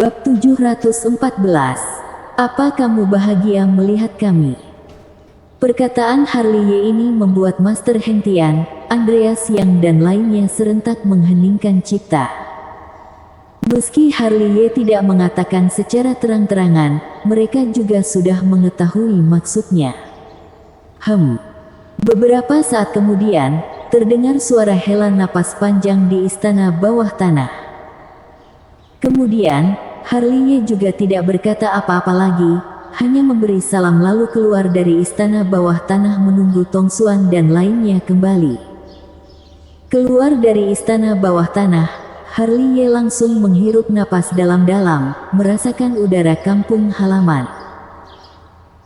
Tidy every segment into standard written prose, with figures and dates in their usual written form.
Bab 714. Apa kamu bahagia melihat kami? Perkataan Harley Ye ini membuat Master Hengtian, Andreas Yang dan lainnya serentak mengheningkan cipta. Meski Harley Ye tidak mengatakan secara terang-terangan, mereka juga sudah mengetahui maksudnya. Beberapa saat kemudian, terdengar suara hela napas panjang di istana bawah tanah. Kemudian, Harley Ye juga tidak berkata apa-apa lagi, hanya memberi salam lalu keluar dari istana bawah tanah menunggu Tong Xuan dan lainnya kembali. Keluar dari istana bawah tanah, Harley Ye langsung menghirup napas dalam-dalam, merasakan udara kampung halaman.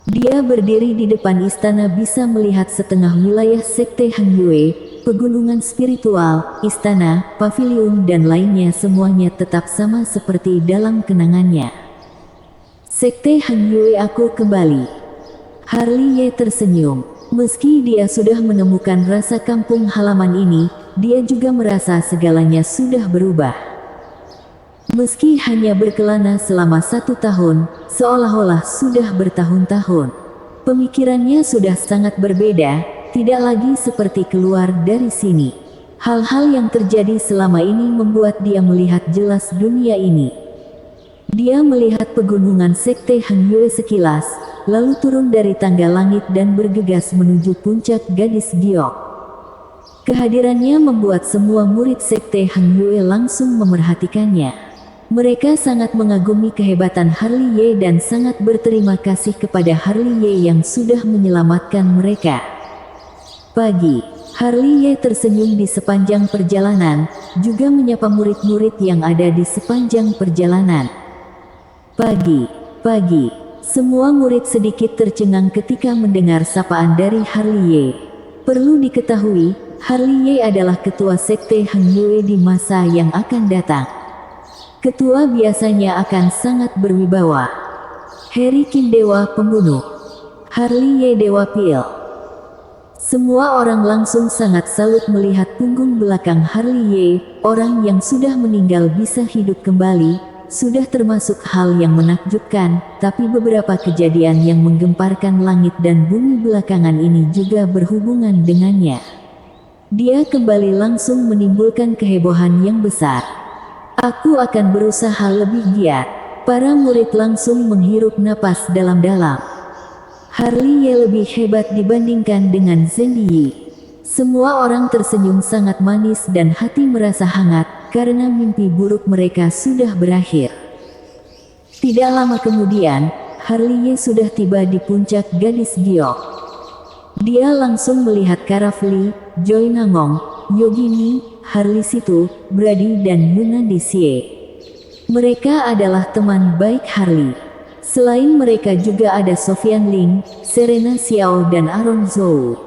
Dia berdiri di depan istana bisa melihat setengah wilayah Sekte Han Yue, pegunungan spiritual, istana, paviliun dan lainnya semuanya tetap sama seperti dalam kenangannya. Sekte Han Yue aku kembali. Harley Ye tersenyum. Meski dia sudah menemukan rasa kampung halaman ini, dia juga merasa segalanya sudah berubah. Meski hanya berkelana selama 1 tahun, seolah-olah sudah bertahun-tahun. Pemikirannya sudah sangat berbeda, tidak lagi seperti keluar dari sini. Hal-hal yang terjadi selama ini membuat dia melihat jelas dunia ini. Dia melihat pegunungan Sekte Han Yue sekilas, lalu turun dari tangga langit dan bergegas menuju puncak Gadis Giok. Kehadirannya membuat semua murid Sekte Han Yue langsung memerhatikannya. Mereka sangat mengagumi kehebatan Harley Ye dan sangat berterima kasih kepada Harley Ye yang sudah menyelamatkan mereka. Pagi, Harley Ye tersenyum di sepanjang perjalanan, juga menyapa murid-murid yang ada di sepanjang perjalanan. Pagi, semua murid sedikit tercengang ketika mendengar sapaan dari Harley Ye. Perlu diketahui, Harley Ye adalah ketua Sekte Han Yue di masa yang akan datang. Ketua biasanya akan sangat berwibawa. Harry Qin Dewa Pembunuh, Harley Ye Dewa Pil. Semua orang langsung sangat salut melihat punggung belakang Harley Ye, orang yang sudah meninggal bisa hidup kembali, sudah termasuk hal yang menakjubkan, tapi beberapa kejadian yang menggemparkan langit dan bumi belakangan ini juga berhubungan dengannya. Dia kembali langsung menimbulkan kehebohan yang besar. Aku akan berusaha lebih giat. Para murid langsung menghirup napas dalam-dalam. Harley Ye lebih hebat dibandingkan dengan Zheng Yi. Semua orang tersenyum sangat manis dan hati merasa hangat, karena mimpi buruk mereka sudah berakhir. Tidak lama kemudian, Harley Ye sudah tiba di puncak Gadis Giok. Dia langsung melihat Karafli, Joy Nangong, Yogini, Harley Situ, Brady dan Yunandi Xie. Mereka adalah teman baik Harley. Selain mereka juga ada Sofian Ling, Serena Xiao dan Aaron Zhou.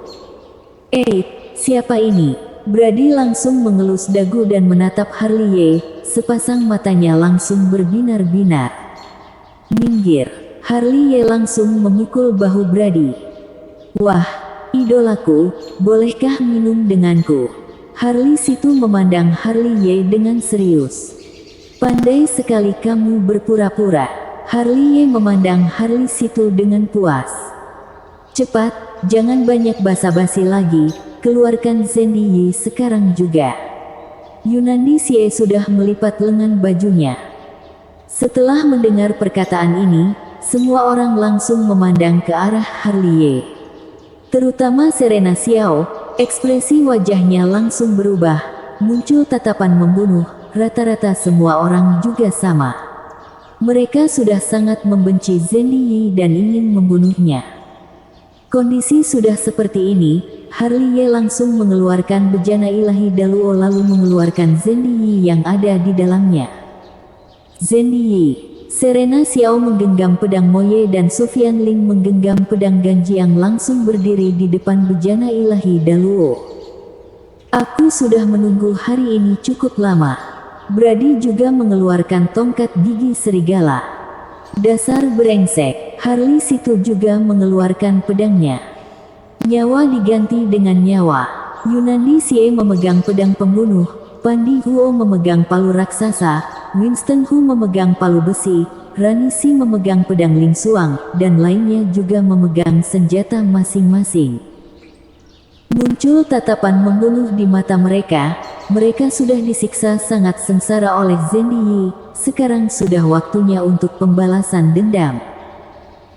Siapa ini? Brady langsung mengelus dagu dan menatap Harley Ye, sepasang matanya langsung berbinar-binar. Minggir. Harley Ye langsung memukul bahu Brady. Wah, idolaku, bolehkah minum denganku? Harley Situ memandang Harley Ye dengan serius. Pandai sekali kamu berpura-pura. Harley Ye memandang Harley Situ dengan puas. Cepat, jangan banyak basa-basi lagi, keluarkan Zheng Yi sekarang juga. Yunandi Xie sudah melipat lengan bajunya. Setelah mendengar perkataan ini, semua orang langsung memandang ke arah Harley Ye. Terutama Serena Xiao. Ekspresi wajahnya langsung berubah, muncul tatapan membunuh, rata-rata semua orang juga sama. Mereka sudah sangat membenci Zheng Yi dan ingin membunuhnya. Kondisi sudah seperti ini, Harley Ye langsung mengeluarkan bejana ilahi Daluo lalu mengeluarkan Zheng Yi yang ada di dalamnya. Zheng Yi, Serena Xiao menggenggam pedang Moye dan Sofian Ling menggenggam pedang Ganjiang langsung berdiri di depan bejana ilahi Daluo. Aku sudah menunggu hari ini cukup lama. Brady juga mengeluarkan tongkat gigi serigala. Dasar brengsek. Harley Situ juga mengeluarkan pedangnya. Nyawa diganti dengan nyawa. Yunandi Xie memegang pedang pembunuh, Pandi Huo memegang palu raksasa, Winston Hu memegang palu besi, Rani Si memegang pedang Ling Xuang, dan lainnya juga memegang senjata masing-masing. Muncul tatapan membunuh di mata mereka. Mereka sudah disiksa sangat sengsara oleh Zhen Yi. Sekarang sudah waktunya untuk pembalasan dendam.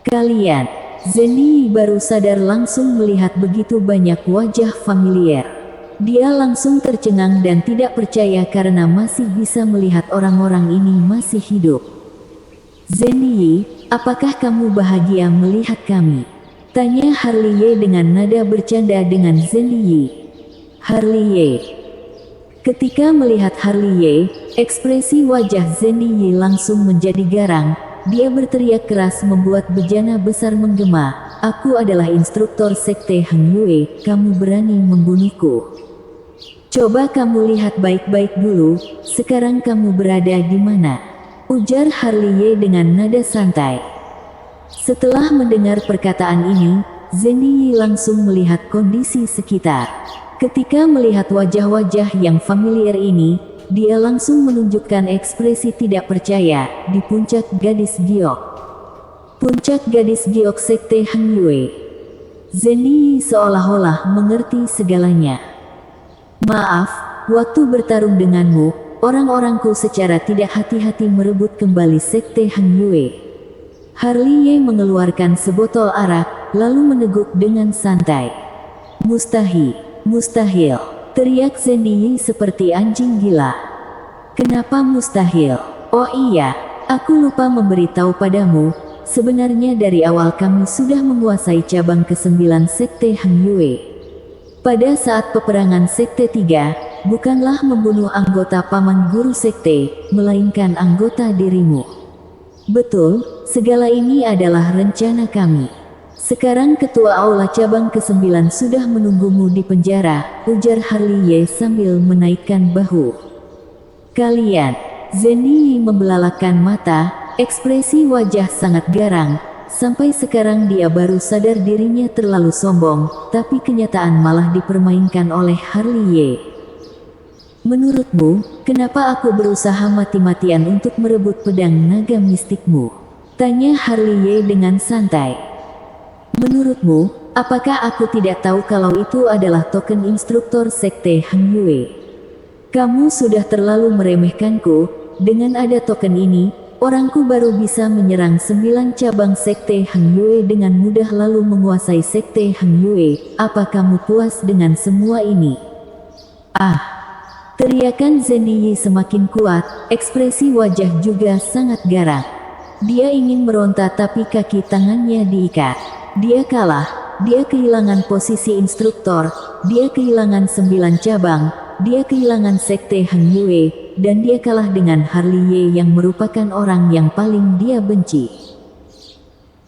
Kalian, Zhen Yi baru sadar langsung melihat begitu banyak wajah familiar. Dia langsung tercengang dan tidak percaya karena masih bisa melihat orang-orang ini masih hidup. Zhen Yi, apakah kamu bahagia melihat kami? Tanya Harley Ye dengan nada bercanda dengan Zhen Yi. Harley Ye. Ketika melihat Harley Ye, ekspresi wajah Zhen Yi langsung menjadi garang. Dia berteriak keras membuat bejana besar menggema. Aku adalah instruktur sekte Heng Yue, kamu berani membunuhku. Coba kamu lihat baik-baik dulu, sekarang kamu berada di mana? Ujar Harley Ye dengan nada santai. Setelah mendengar perkataan ini, Zhen Yi langsung melihat kondisi sekitar. Ketika melihat wajah-wajah yang familiar ini, dia langsung menunjukkan ekspresi tidak percaya di puncak gadis giok. Puncak gadis giok sekte Heng Yue. Zhen Yi seolah-olah mengerti segalanya. Maaf, waktu bertarung denganmu, orang-orangku secara tidak hati-hati merebut kembali sekte Heng Yue. Harley Ye mengeluarkan sebotol arak, lalu meneguk dengan santai. Mustahil, mustahil, teriak Zhen Yi seperti anjing gila. Kenapa mustahil? Oh iya, aku lupa memberitahu padamu, sebenarnya dari awal kami sudah menguasai cabang ke-9 sekte Heng Yue. Pada saat peperangan sekte 3, bukanlah membunuh anggota paman guru sekte, melainkan anggota dirimu. Betul, segala ini adalah rencana kami. Sekarang ketua aula cabang ke-9 sudah menunggumu di penjara, ujar Harley Ye sambil menaikkan bahu. Kalian, Zhen Yi membelalakan mata, ekspresi wajah sangat garang. Sampai sekarang dia baru sadar dirinya terlalu sombong, tapi kenyataan malah dipermainkan oleh Harley Ye. Menurutmu, kenapa aku berusaha mati-matian untuk merebut pedang naga mistikmu? Tanya Harley Ye dengan santai. Menurutmu, apakah aku tidak tahu kalau itu adalah token instruktur sekte Heng Yue? Kamu sudah terlalu meremehkanku. Dengan ada token ini, orangku baru bisa menyerang 9 cabang sekte Heng Yue dengan mudah lalu menguasai sekte Heng Yue. Apa kamu puas dengan semua ini? Ah! Teriakan Zhen Yi semakin kuat, ekspresi wajah juga sangat garang. Dia ingin meronta tapi kaki tangannya diikat. Dia kalah, dia kehilangan posisi instruktor, dia kehilangan 9 cabang, dia kehilangan sekte Heng Yue, dan dia kalah dengan Harley Ye yang merupakan orang yang paling dia benci.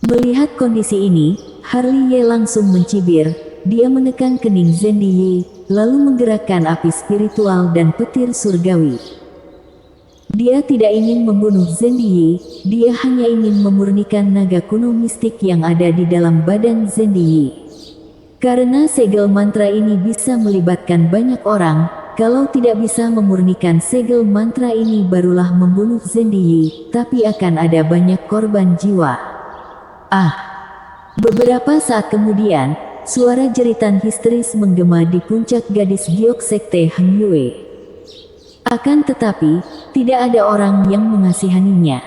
Melihat kondisi ini, Harley Ye langsung mencibir. Dia menekan kening Zhen Yi, lalu menggerakkan api spiritual dan petir surgawi. Dia tidak ingin membunuh Zhen Yi, dia hanya ingin memurnikan naga kuno mistik yang ada di dalam badan Zhen Yi. Karena segel mantra ini bisa melibatkan banyak orang, kalau tidak bisa memurnikan segel mantra ini barulah membunuh Zhen Yi, tapi akan ada banyak korban jiwa. Beberapa saat kemudian, suara jeritan histeris menggema di puncak gadis giok sekte Heng Yue. Akan tetapi, tidak ada orang yang mengasihaninya.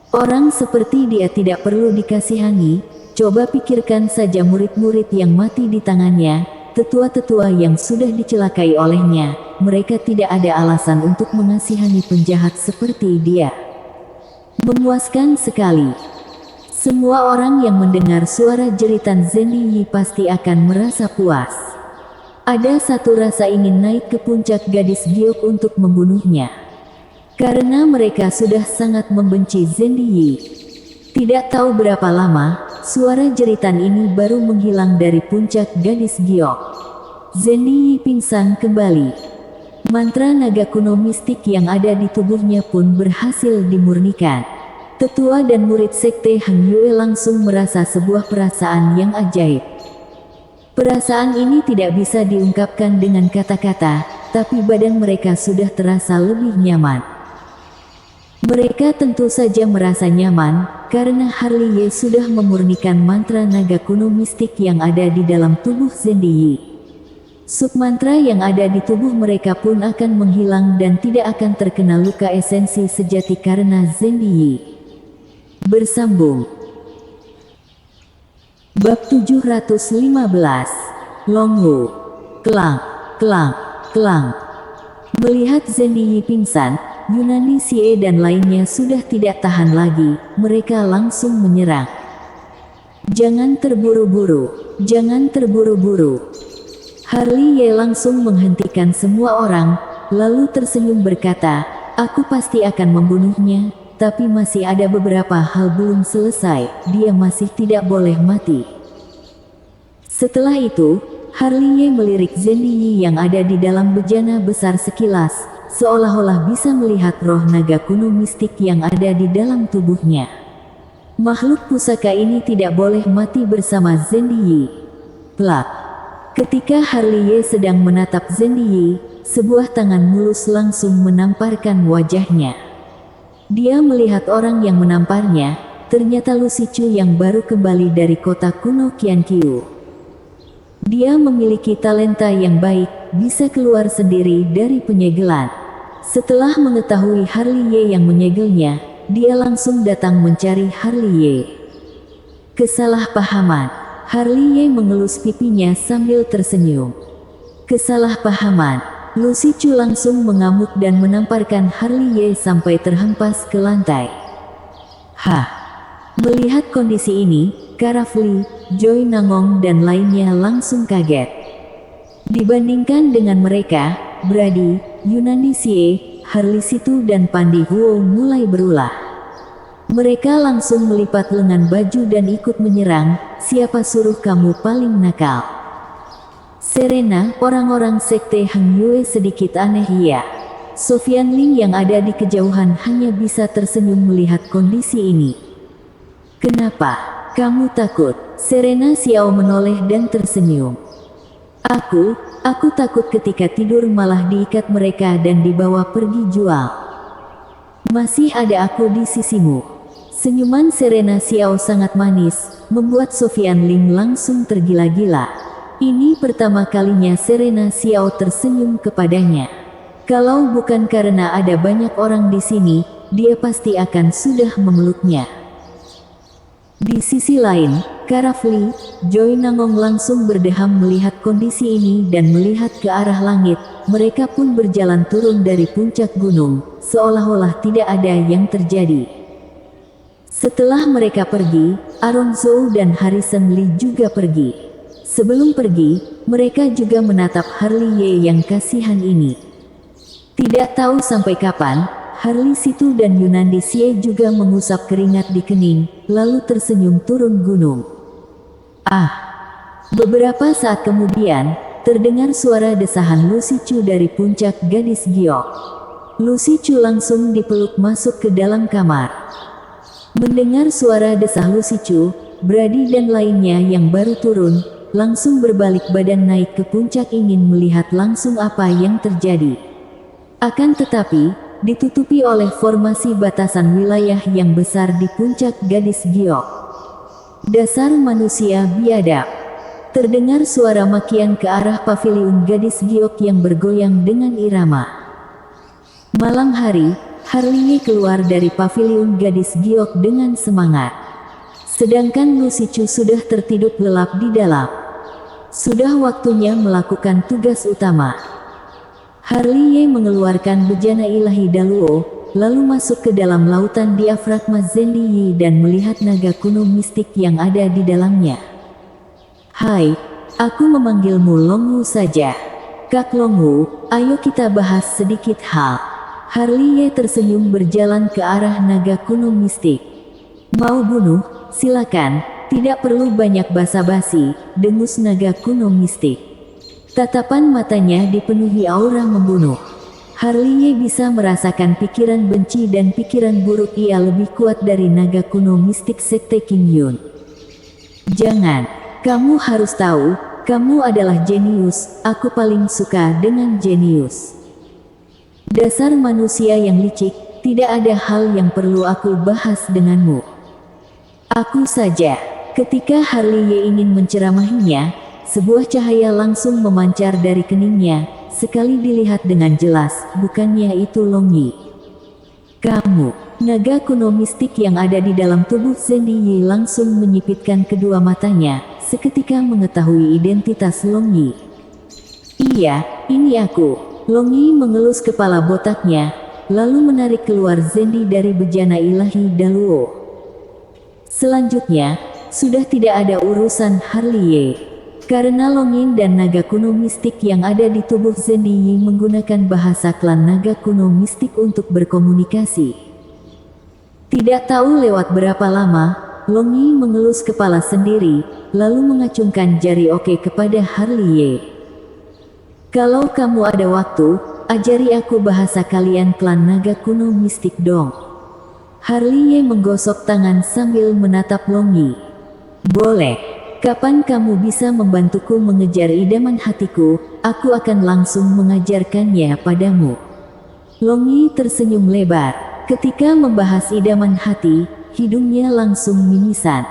Orang seperti dia tidak perlu dikasihani, coba pikirkan saja murid-murid yang mati di tangannya, tetua-tetua yang sudah dicelakai olehnya, mereka tidak ada alasan untuk mengasihani penjahat seperti dia. Memuaskan sekali. Semua orang yang mendengar suara jeritan Zhen Yi pasti akan merasa puas. Ada satu rasa ingin naik ke puncak gadis giok untuk membunuhnya. Karena mereka sudah sangat membenci Zhen Yi. Tidak tahu berapa lama, suara jeritan ini baru menghilang dari puncak gadis giok. Zhen Yi pingsan kembali. Mantra naga kuno mistik yang ada di tubuhnya pun berhasil dimurnikan. Tetua dan murid sekte Heng Yue langsung merasa sebuah perasaan yang ajaib. Perasaan ini tidak bisa diungkapkan dengan kata-kata, tapi badan mereka sudah terasa lebih nyaman. Mereka tentu saja merasa nyaman, karena Harley Ye sudah memurnikan mantra naga kuno mistik yang ada di dalam tubuh Zendiyi. Submantra yang ada di tubuh mereka pun akan menghilang dan tidak akan terkena luka esensi sejati karena Zendiyi. Bersambung. Bab 715. Longwu. Kelang, kelang, kelang. Melihat Zendiyi pingsan, Yunani Xie dan lainnya sudah tidak tahan lagi, mereka langsung menyerang. Jangan terburu-buru, jangan terburu-buru. Harley Ye langsung menghentikan semua orang, lalu tersenyum berkata, aku pasti akan membunuhnya, tapi masih ada beberapa hal belum selesai, dia masih tidak boleh mati. Setelah itu, Harley Ye melirik Zendiyi yang ada di dalam bejana besar sekilas, seolah-olah bisa melihat roh naga kuno mistik yang ada di dalam tubuhnya. Makhluk pusaka ini tidak boleh mati bersama Zendiyi. Plak. Ketika Harley Ye sedang menatap Zendiyi, sebuah tangan mulus langsung menamparkan wajahnya. Dia melihat orang yang menamparnya, ternyata Lucicu yang baru kembali dari kota kuno Qianqiu. Dia memiliki talenta yang baik, bisa keluar sendiri dari penyegelan. Setelah mengetahui Harley Ye yang menyegelnya, dia langsung datang mencari Harley Ye. Kesalahpahaman. Harley Ye mengelus pipinya sambil tersenyum. Kesalahpahaman. Lucicu langsung mengamuk dan menamparkan Harley Ye sampai terhempas ke lantai. Hah! Melihat kondisi ini, Karafli, Joy Nangong dan lainnya langsung kaget. Dibandingkan dengan mereka, Brady, Yunani Xie, Harley Situ dan Pandi Huo mulai berulah. Mereka langsung melipat lengan baju dan ikut menyerang, siapa suruh kamu paling nakal? Serena, orang-orang sekte Hang Yue sedikit aneh ya. Sofian Ling yang ada di kejauhan hanya bisa tersenyum melihat kondisi ini. Kenapa? Kamu takut? Serena Xiao menoleh dan tersenyum. Aku takut ketika tidur malah diikat mereka dan dibawa pergi jual. Masih ada aku di sisimu. Senyuman Serena Xiao sangat manis, membuat Sofian Ling langsung tergila-gila. Ini pertama kalinya Serena Xiao tersenyum kepadanya. Kalau bukan karena ada banyak orang di sini, dia pasti akan sudah memeluknya. Di sisi lain, Karafli, Joy Nangong langsung berdeham melihat kondisi ini dan melihat ke arah langit. Mereka pun berjalan turun dari puncak gunung, seolah-olah tidak ada yang terjadi. Setelah mereka pergi, Aaron Zhou dan Harrison Lee juga pergi. Sebelum pergi, mereka juga menatap Harley Ye yang kasihan ini. Tidak tahu sampai kapan, Harley Situ dan Yunani Xie juga mengusap keringat di kening, lalu tersenyum turun gunung. Beberapa saat kemudian, terdengar suara desahan Lucicu dari puncak Gadis Giok. Lucicu langsung dipeluk masuk ke dalam kamar. Mendengar suara desah Lucicu, Brady dan lainnya yang baru turun, langsung berbalik badan naik ke puncak ingin melihat langsung apa yang terjadi. Akan tetapi, ditutupi oleh formasi batasan wilayah yang besar di puncak Gadis Giok. Dasar manusia biadab. Terdengar suara makian ke arah paviliun Gadis Giok yang bergoyang dengan irama. Malam hari, Harley Ye keluar dari paviliun Gadis Giok dengan semangat. Sedangkan Lucicu sudah tertidur lelap di dalam. Sudah waktunya melakukan tugas utama. Harley Ye mengeluarkan bejana ilahi Daluo, lalu masuk ke dalam lautan diafragma Zendiyi dan melihat naga kuno mistik yang ada di dalamnya. Hai, aku memanggilmu Longwu saja. Kak Longwu, ayo kita bahas sedikit hal. Harley Ye tersenyum berjalan ke arah naga kuno mistik. Mau bunuh? Silakan, tidak perlu banyak basa-basi, dengus naga kuno mistik. Tatapan matanya dipenuhi aura membunuh. Harley Ye bisa merasakan pikiran benci dan pikiran buruk ia lebih kuat dari naga kuno mistik sekte Qing Yun. Jangan, kamu harus tahu, kamu adalah jenius, aku paling suka dengan jenius. Dasar manusia yang licik, tidak ada hal yang perlu aku bahas denganmu. Aku saja. Ketika Harley ingin menceramahinya, sebuah cahaya langsung memancar dari keningnya, sekali dilihat dengan jelas, bukannya itu Long Yi. Kamu, naga kuno mistik yang ada di dalam tubuh Zhen Yi langsung menyipitkan kedua matanya, seketika mengetahui identitas Long Yi. Iya, ini aku. Long Yi mengelus kepala botaknya, lalu menarik keluar Zhen Yi dari bejana ilahi Daluo. Selanjutnya, sudah tidak ada urusan Harley, karena Long Yi dan naga kuno mistik yang ada di tubuh Zhen Yi menggunakan bahasa klan naga kuno mistik untuk berkomunikasi. Tidak tahu lewat berapa lama, Long Yi mengelus kepala sendiri, lalu mengacungkan jari oke kepada Harley. Kalau kamu ada waktu, ajari aku bahasa kalian klan naga kuno mistik dong. Harley menggosok tangan sambil menatap Long Yi. Boleh. Kapan kamu bisa membantuku mengejar idaman hatiku, aku akan langsung mengajarkannya padamu. Long Yi tersenyum lebar. Ketika membahas idaman hati, hidungnya langsung mimisan.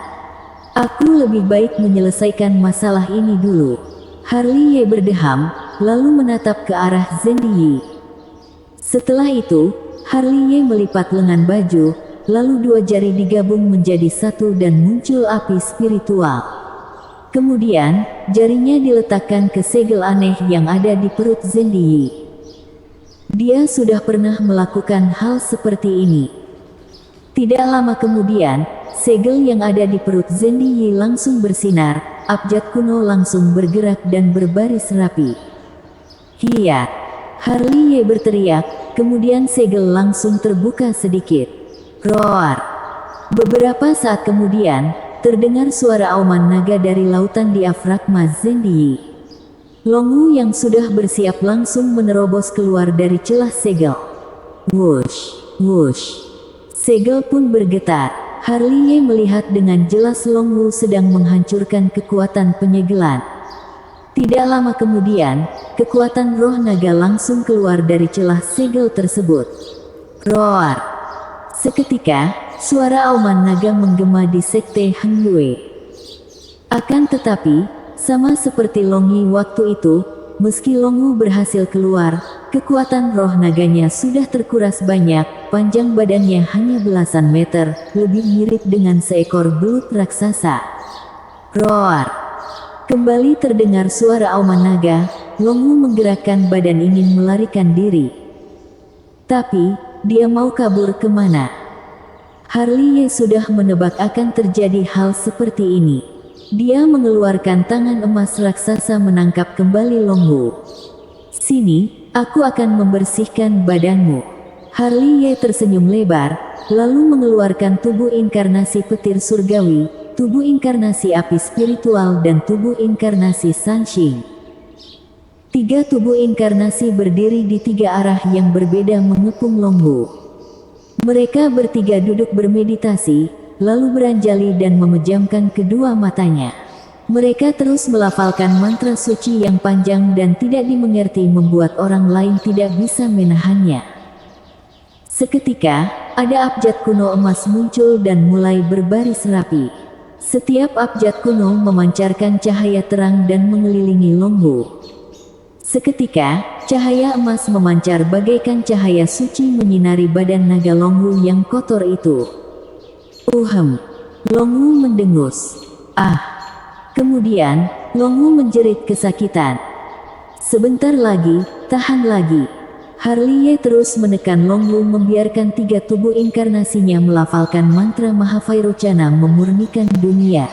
Aku lebih baik menyelesaikan masalah ini dulu. Harley berdeham, lalu menatap ke arah Zhen Yi. Setelah itu, Harley melipat lengan baju, lalu dua jari digabung menjadi satu dan muncul api spiritual. Kemudian, jarinya diletakkan ke segel aneh yang ada di perut Zhen Yi. Dia sudah pernah melakukan hal seperti ini. Tidak lama kemudian, segel yang ada di perut Zhen Yi langsung bersinar, abjad kuno langsung bergerak dan berbaris rapi. Hiya! Harley berteriak, kemudian segel langsung terbuka sedikit. Roar! Beberapa saat kemudian, terdengar suara auman naga dari lautan diafragma Zhen Yi. Long Wu yang sudah bersiap langsung menerobos keluar dari celah segel. Wush! Wush! Segel pun bergetar. Harley melihat dengan jelas Long Wu sedang menghancurkan kekuatan penyegelan. Tidak lama kemudian, kekuatan roh naga langsung keluar dari celah segel tersebut. Roar! Seketika, suara auman naga menggema di sekte Heng Yue. Akan tetapi, sama seperti Long Yi waktu itu, meski Long Wu berhasil keluar, kekuatan roh naganya sudah terkuras banyak, panjang badannya hanya belasan meter, lebih mirip dengan seekor belut raksasa. Roar! Kembali terdengar suara auman naga, Long Wu menggerakkan badan ingin melarikan diri. Tapi, dia mau kabur kemana? Harley sudah menebak akan terjadi hal seperti ini. Dia mengeluarkan tangan emas raksasa menangkap kembali Long Wu. Sini, aku akan membersihkan badanmu. Harley tersenyum lebar, lalu mengeluarkan tubuh inkarnasi petir surgawi, tubuh inkarnasi api spiritual dan tubuh inkarnasi Sanxing. Tiga tubuh inkarnasi berdiri di tiga arah yang berbeda mengepung Long Wu. Mereka bertiga duduk bermeditasi, lalu beranjali dan memejamkan kedua matanya. Mereka terus melafalkan mantra suci yang panjang dan tidak dimengerti membuat orang lain tidak bisa menahannya. Seketika, ada abjad kuno emas muncul dan mulai berbaris rapi. Setiap abjad kuno memancarkan cahaya terang dan mengelilingi Long Wu. Seketika, cahaya emas memancar bagaikan cahaya suci menyinari badan naga Long Wu yang kotor itu. Long Wu mendengus. Ah! Kemudian, Long Wu menjerit kesakitan. Sebentar lagi, tahan lagi. Harley terus menekan Long Wu membiarkan tiga tubuh inkarnasinya melafalkan mantra Mahavairochana memurnikan dunia.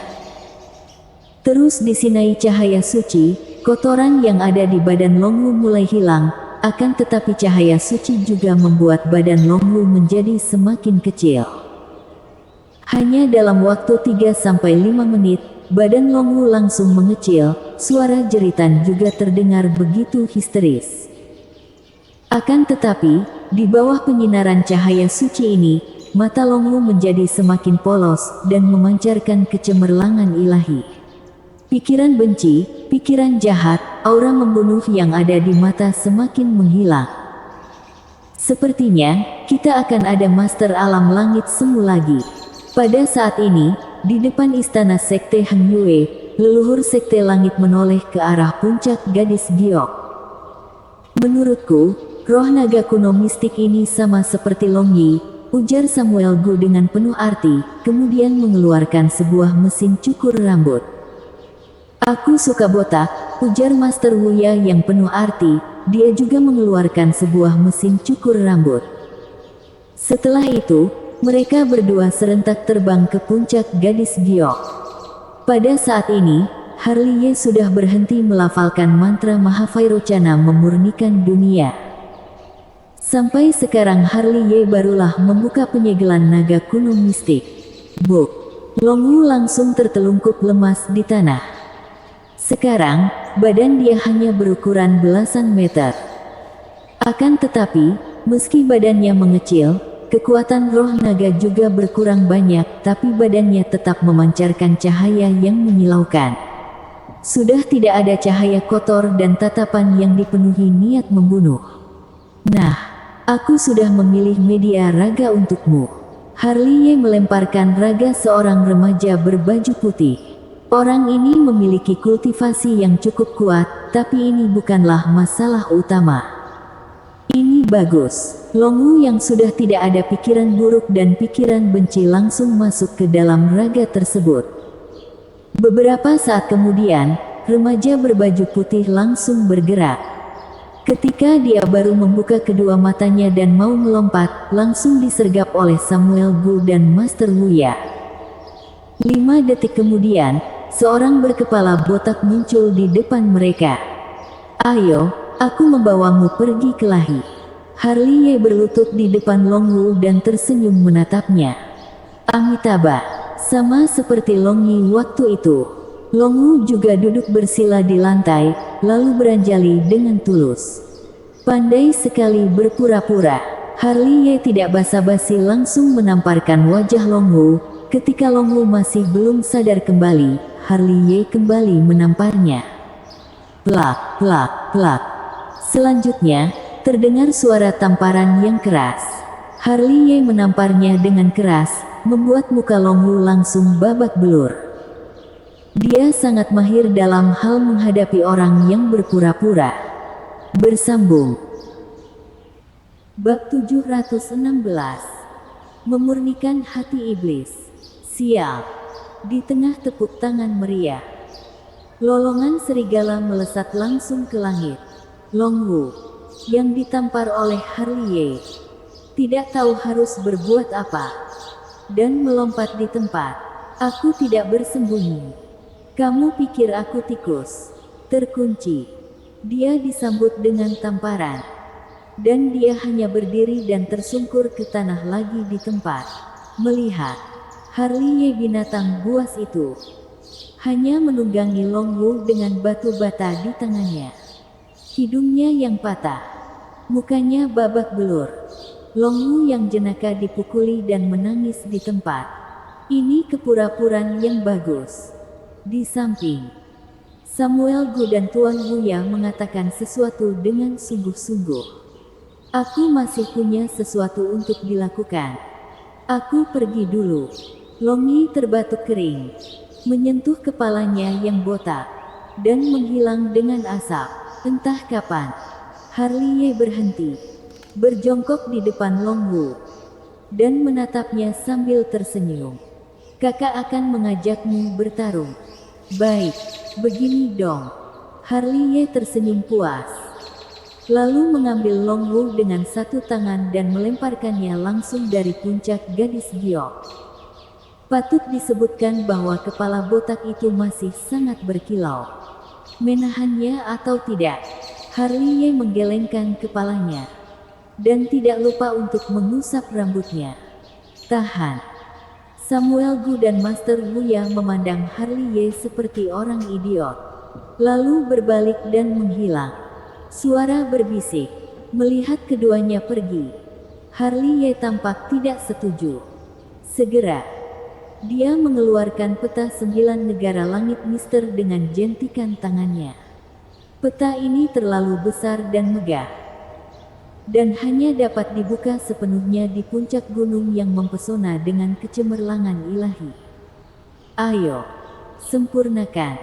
Terus disinai cahaya suci, kotoran yang ada di badan Long Wu mulai hilang, akan tetapi cahaya suci juga membuat badan Long Wu menjadi semakin kecil. Hanya dalam waktu 3-5 menit, badan Long Wu langsung mengecil, suara jeritan juga terdengar begitu histeris. Akan tetapi, di bawah penyinaran cahaya suci ini, mata Long Wu menjadi semakin polos dan memancarkan kecemerlangan ilahi. Pikiran benci, pikiran jahat, aura membunuh yang ada di mata semakin menghilang. Sepertinya, kita akan ada Master Alam Langit Semu lagi. Pada saat ini, di depan istana Sekte Heng Yue, leluhur Sekte Langit menoleh ke arah puncak Gadis Giok. Menurutku, roh naga kuno mistik ini sama seperti Long Yi, ujar Samuel Gu dengan penuh arti, kemudian mengeluarkan sebuah mesin cukur rambut. Aku suka botak, ujar Master Wuya yang penuh arti, dia juga mengeluarkan sebuah mesin cukur rambut. Setelah itu, mereka berdua serentak terbang ke puncak Gadis Giok. Pada saat ini, Harley Ye sudah berhenti melafalkan mantra Mahavairochana memurnikan dunia. Sampai sekarang Harley Ye barulah membuka penyegelan naga kuno mistik. Buk! Long Wu langsung tertelungkup lemas di tanah. Sekarang, badan dia hanya berukuran belasan meter. Akan tetapi, meski badannya mengecil, kekuatan roh naga juga berkurang banyak, tapi badannya tetap memancarkan cahaya yang menyilaukan. Sudah tidak ada cahaya kotor dan tatapan yang dipenuhi niat membunuh. Nah, aku sudah memilih media raga untukmu. Harley Ye melemparkan raga seorang remaja berbaju putih. Orang ini memiliki kultivasi yang cukup kuat, tapi ini bukanlah masalah utama. Ini bagus. Long Wu yang sudah tidak ada pikiran buruk dan pikiran benci langsung masuk ke dalam raga tersebut. Beberapa saat kemudian, remaja berbaju putih langsung bergerak. Ketika dia baru membuka kedua matanya dan mau melompat, langsung disergap oleh Samuel Gu dan Master Wuya. 5 detik kemudian, seorang berkepala botak muncul di depan mereka. Ayo, aku membawamu pergi ke Lahi. Harley Ye berlutut di depan Long Wu dan tersenyum menatapnya. Amitabha. Sama seperti Long Yi waktu itu, Long Wu juga duduk bersila di lantai, lalu beranjali dengan tulus. Pandai sekali berpura-pura. Harley Ye tidak basa-basi langsung menamparkan wajah Long Wu. Ketika Long Wu masih belum sadar kembali, Harley Ye kembali menamparnya. Plak, plak, plak. Selanjutnya, terdengar suara tamparan yang keras. Harley Ye menamparnya dengan keras, membuat muka Long Wu langsung babak belur. Dia sangat mahir dalam hal menghadapi orang yang berpura-pura. Bersambung. Bab 716. Memurnikan hati iblis. Sial. Di tengah tepuk tangan meriah, lolongan serigala melesat langsung ke langit. Long Wu, yang ditampar oleh Harley Ye, tidak tahu harus berbuat apa, dan melompat di tempat. Aku tidak bersembunyi. Kamu pikir aku tikus? Terkunci. Dia disambut dengan tamparan. Dan dia hanya berdiri dan tersungkur ke tanah lagi di tempat. Melihat Harley Ye binatang buas itu hanya menunggangi Long Wu dengan batu bata di tangannya. Hidungnya yang patah. Mukanya babak belur. Long Wu yang jenaka dipukuli dan menangis di tempat. Ini kepura-puraan yang bagus. Di samping, Samuel Gu dan Tuan Wuya mengatakan sesuatu dengan sungguh-sungguh. Aku masih punya sesuatu untuk dilakukan. Aku pergi dulu. Long Yi terbatuk kering, menyentuh kepalanya yang botak, dan menghilang dengan asap. Entah kapan, Harley Ye berhenti, berjongkok di depan Long Wu, dan menatapnya sambil tersenyum. Kakak akan mengajakmu bertarung. Baik, begini dong. Harley Ye tersenyum puas. Lalu mengambil Long Wu dengan satu tangan dan melemparkannya langsung dari puncak Gadis Giok. Patut disebutkan bahwa kepala botak itu masih sangat berkilau. Menahannya atau tidak, Harley Ye menggelengkan kepalanya, dan tidak lupa untuk mengusap rambutnya. Tahan. Samuel Gu dan Master Wuya memandang Harley Ye seperti orang idiot, lalu berbalik dan menghilang. Suara berbisik. Melihat keduanya pergi, Harley Ye tampak tidak setuju. Segera, dia mengeluarkan peta 9 negara langit mister dengan jentikan tangannya. Peta ini terlalu besar dan megah. dan hanya dapat dibuka sepenuhnya di puncak gunung yang mempesona dengan kecemerlangan ilahi. Ayo, sempurnakan.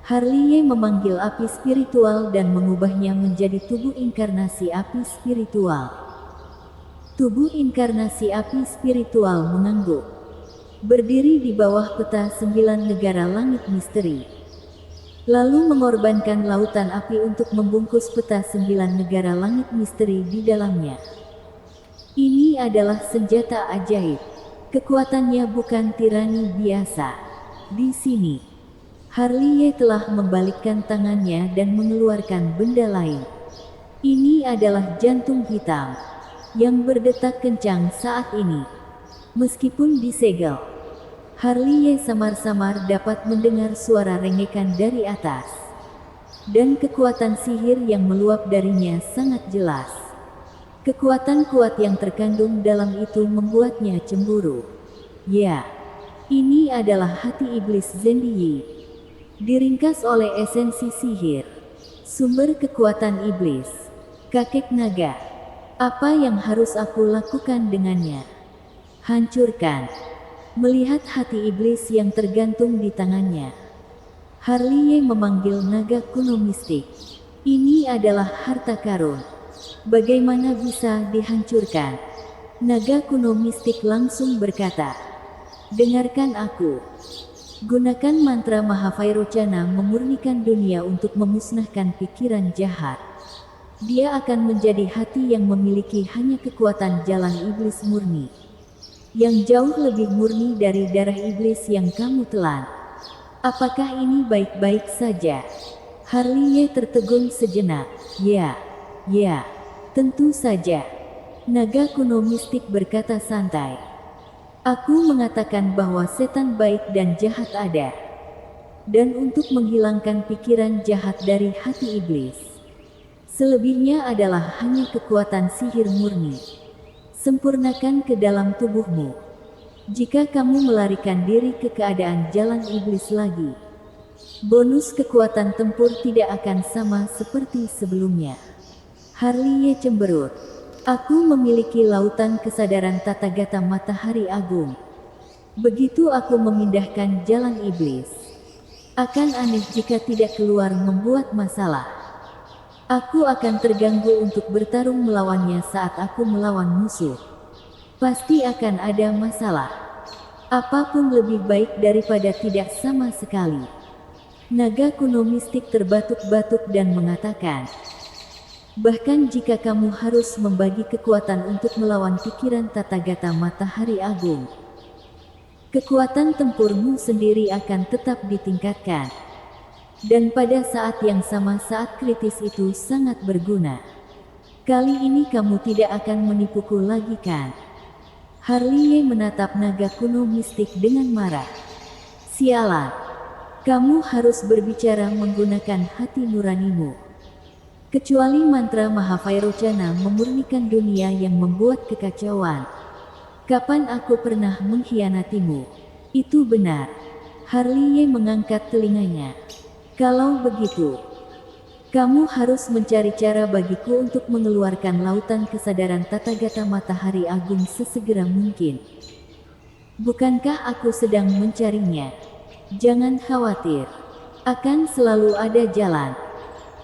Harliye memanggil api spiritual dan mengubahnya menjadi tubuh inkarnasi api spiritual. Tubuh inkarnasi api spiritual mengangguk, berdiri di bawah peta 9 negara langit misteri, lalu mengorbankan lautan api untuk membungkus peta 9 negara langit misteri di dalamnya. Ini adalah senjata ajaib. Kekuatannya bukan tirani biasa. Di sini, Harliye telah membalikkan tangannya dan mengeluarkan benda lain. Ini adalah jantung hitam yang berdetak kencang saat ini. Meskipun disegel, Harliye samar-samar dapat mendengar suara rengekan dari atas. Dan kekuatan sihir yang meluap darinya sangat jelas. Kekuatan kuat yang terkandung dalam itu membuatnya cemburu. Ya, ini adalah hati iblis Zendiyi. Diringkas oleh esensi sihir, sumber kekuatan iblis, kakek naga. Apa yang harus aku lakukan dengannya? Hancurkan. Melihat hati iblis yang tergantung di tangannya, Harliye memanggil naga kuno mistik. Ini adalah harta karun. Bagaimana bisa dihancurkan? Naga kuno mistik langsung berkata, "Dengarkan aku. Gunakan mantra Mahavairochana memurnikan dunia untuk memusnahkan pikiran jahat. Dia akan menjadi hati yang memiliki hanya kekuatan jalan iblis murni, yang jauh lebih murni dari darah iblis yang kamu telan." Apakah ini baik-baik saja? Harliye tertegun sejenak. Ya, tentu saja. Naga kuno mistik berkata santai. Aku mengatakan bahwa setan baik dan jahat ada. Dan untuk menghilangkan pikiran jahat dari hati iblis, selebihnya adalah hanya kekuatan sihir murni. Sempurnakan ke dalam tubuhmu. Jika kamu melarikan diri ke keadaan jalan iblis lagi, bonus kekuatan tempur tidak akan sama seperti sebelumnya. Harliye cemberut. Aku memiliki lautan kesadaran Tathagata Matahari Agung. Begitu aku memindahkan jalan iblis, akan aneh jika tidak keluar membuat masalah. Aku akan terganggu untuk bertarung melawannya saat aku melawan musuh. Pasti akan ada masalah. Apapun lebih baik daripada tidak sama sekali. Naga kuno mistik terbatuk-batuk dan mengatakan, bahkan jika kamu harus membagi kekuatan untuk melawan pikiran Tathagata Matahari Agung, kekuatan tempurmu sendiri akan tetap ditingkatkan. Dan pada saat yang sama, saat kritis itu sangat berguna. Kali ini kamu tidak akan menipuku lagi, kan? Harliye menatap naga kuno mistik dengan marah. Sialan, kamu harus berbicara menggunakan hati nuranimu. Kecuali mantra Mahavairochana memurnikan dunia yang membuat kekacauan. Kapan aku pernah mengkhianatimu? Itu benar. Harliye mengangkat telinganya. Kalau begitu, kamu harus mencari cara bagiku untuk mengeluarkan lautan kesadaran Tathagata Matahari Agung sesegera mungkin. Bukankah aku sedang mencarinya? Jangan khawatir. Akan selalu ada jalan.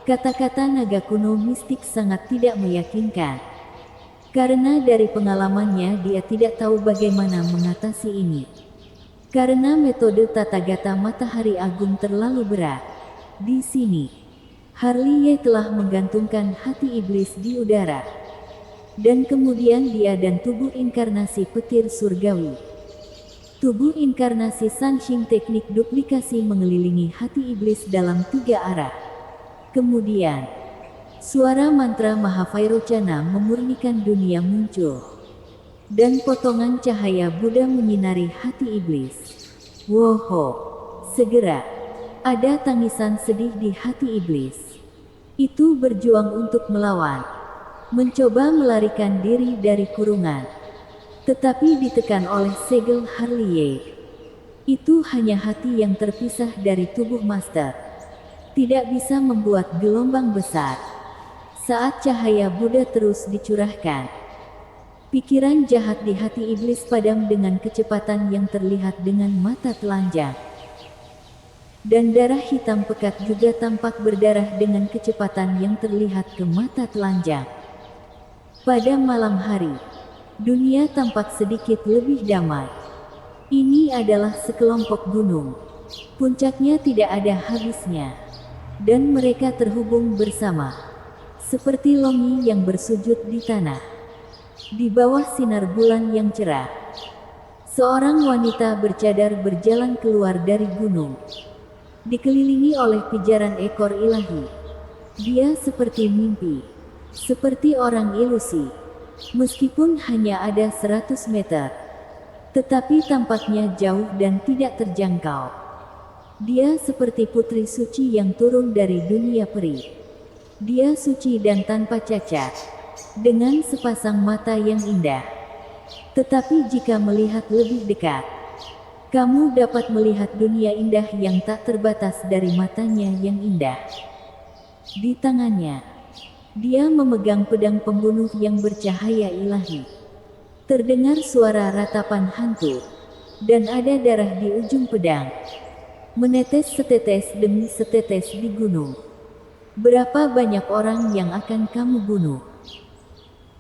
Kata-kata naga kuno mistik sangat tidak meyakinkan. Karena dari pengalamannya dia tidak tahu bagaimana mengatasi ini. Karena metode Tathagata Matahari Agung terlalu berat. Di sini, Harliye telah menggantungkan hati iblis di udara. Dan kemudian dia dan tubuh inkarnasi petir surgawi. Tubuh inkarnasi Sanshing teknik duplikasi mengelilingi hati iblis dalam 3 arah. Kemudian, suara mantra Mahavairochana memurnikan dunia muncul. Dan potongan cahaya Buddha menyinari hati iblis. Woho! Segera, ada tangisan sedih di hati iblis. Itu berjuang untuk melawan. Mencoba melarikan diri dari kurungan. Tetapi ditekan oleh segel Harliye. Itu hanya hati yang terpisah dari tubuh master. Tidak bisa membuat gelombang besar. Saat cahaya Buddha terus dicurahkan, pikiran jahat di hati iblis padam dengan kecepatan yang terlihat dengan mata telanjang. Dan darah hitam pekat juga tampak berdarah dengan kecepatan yang terlihat ke mata telanjang. Pada malam hari, dunia tampak sedikit lebih damai. Ini adalah sekelompok gunung. Puncaknya tidak ada habisnya. Dan mereka terhubung bersama. Seperti longi yang bersujud di tanah. Di bawah sinar bulan yang cerah, seorang wanita bercadar berjalan keluar dari gunung. Dikelilingi oleh pijaran ekor ilahi. Dia seperti mimpi. Seperti orang ilusi. Meskipun hanya ada 100 meter. Tetapi tampaknya jauh dan tidak terjangkau. Dia seperti putri suci yang turun dari dunia peri. Dia suci dan tanpa cacat, dengan sepasang mata yang indah. Tetapi jika melihat lebih dekat, kamu dapat melihat dunia indah yang tak terbatas dari matanya yang indah. Di tangannya, dia memegang pedang pembunuh yang bercahaya ilahi. Terdengar suara ratapan hantu, dan ada darah di ujung pedang. Menetes setetes demi setetes di gunung. Berapa banyak orang yang akan kamu bunuh?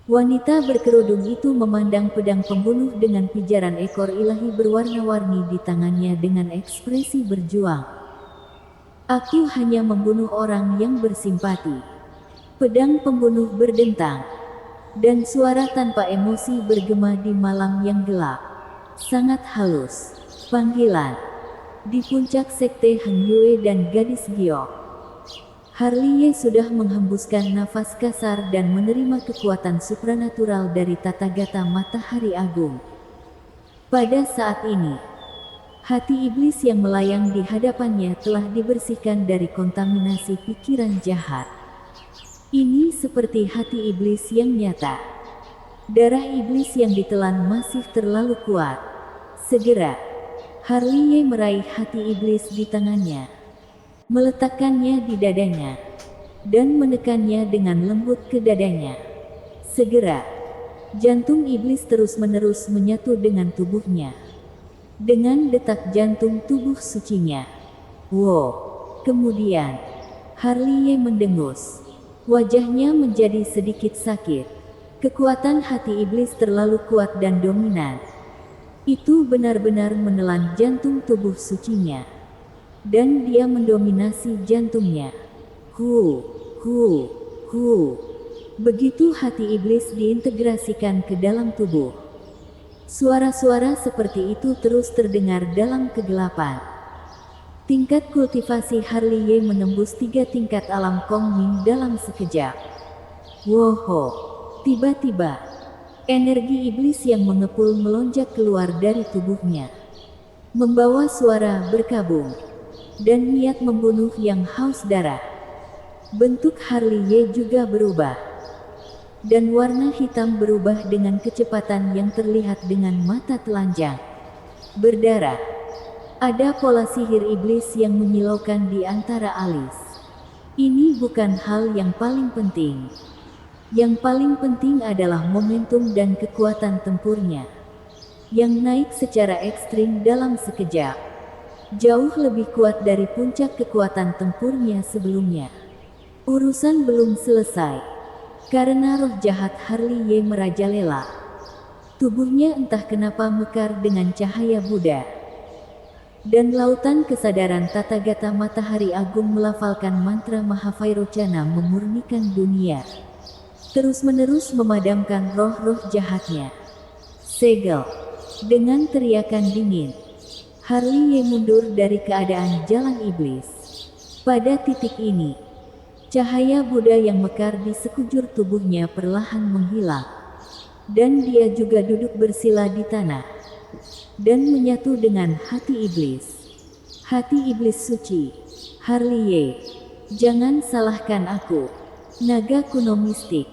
Wanita berkerudung itu memandang pedang pembunuh dengan pijaran ekor ilahi berwarna-warni di tangannya dengan ekspresi berjuang. Aku hanya membunuh orang yang bersimpati. Pedang pembunuh berdentang, dan suara tanpa emosi bergema di malam yang gelap. Sangat halus. Panggilan. Di puncak sekte Heng Yue dan gadis giok, Harley sudah menghembuskan nafas kasar dan menerima kekuatan supranatural dari Tathagata Matahari Agung. Pada saat ini, hati iblis yang melayang di hadapannya telah dibersihkan dari kontaminasi pikiran jahat. Ini seperti hati iblis yang nyata. Darah iblis yang ditelan masih terlalu kuat. Segera, Harley meraih hati iblis di tangannya, meletakkannya di dadanya, dan menekannya dengan lembut ke dadanya. Segera, jantung iblis terus-menerus menyatu dengan tubuhnya. Dengan detak jantung tubuh sucinya. Wow! Kemudian, Harley mendengus. Wajahnya menjadi sedikit sakit. Kekuatan hati iblis terlalu kuat dan dominan. Itu benar-benar menelan jantung tubuh sucinya. Dan dia mendominasi jantungnya. Hu. Begitu hati iblis diintegrasikan ke dalam tubuh, suara-suara seperti itu terus terdengar dalam kegelapan. Tingkat kultivasi Harley menembus 3 tingkat alam Kongming dalam sekejap. Woho! Tiba-tiba, energi iblis yang mengepul melonjak keluar dari tubuhnya, membawa suara berkabung dan niat membunuh yang haus darah. Bentuk Harley juga berubah, dan warna hitam berubah dengan kecepatan yang terlihat dengan mata telanjang. Berdarah. Ada pola sihir iblis yang menyilaukan di antara alis. Ini bukan hal yang paling penting. Yang paling penting adalah momentum dan kekuatan tempurnya, yang naik secara ekstrim dalam sekejap. Jauh lebih kuat dari puncak kekuatan tempurnya sebelumnya. Urusan belum selesai, karena roh jahat Harley merajalela. Tubuhnya entah kenapa mekar dengan cahaya Buddha. Dan lautan kesadaran Tathagata Matahari Agung melafalkan mantra Mahavairocana memurnikan dunia. Terus-menerus memadamkan roh-roh jahatnya. Segel. Dengan teriakan dingin, Harley mundur dari keadaan jalan iblis. Pada titik ini, cahaya Buddha yang mekar di sekujur tubuhnya perlahan menghilang. Dan dia juga duduk bersila di tanah, dan menyatu dengan hati iblis. Hati iblis suci. Harley, jangan salahkan aku. Naga kuno mistik,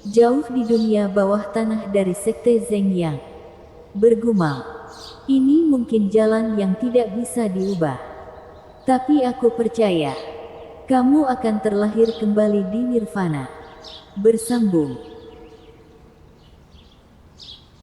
jauh di dunia bawah tanah dari sekte Zeng Yang, bergumam, ini mungkin jalan yang tidak bisa diubah. Tapi aku percaya, kamu akan terlahir kembali di Nirvana. Bersambung.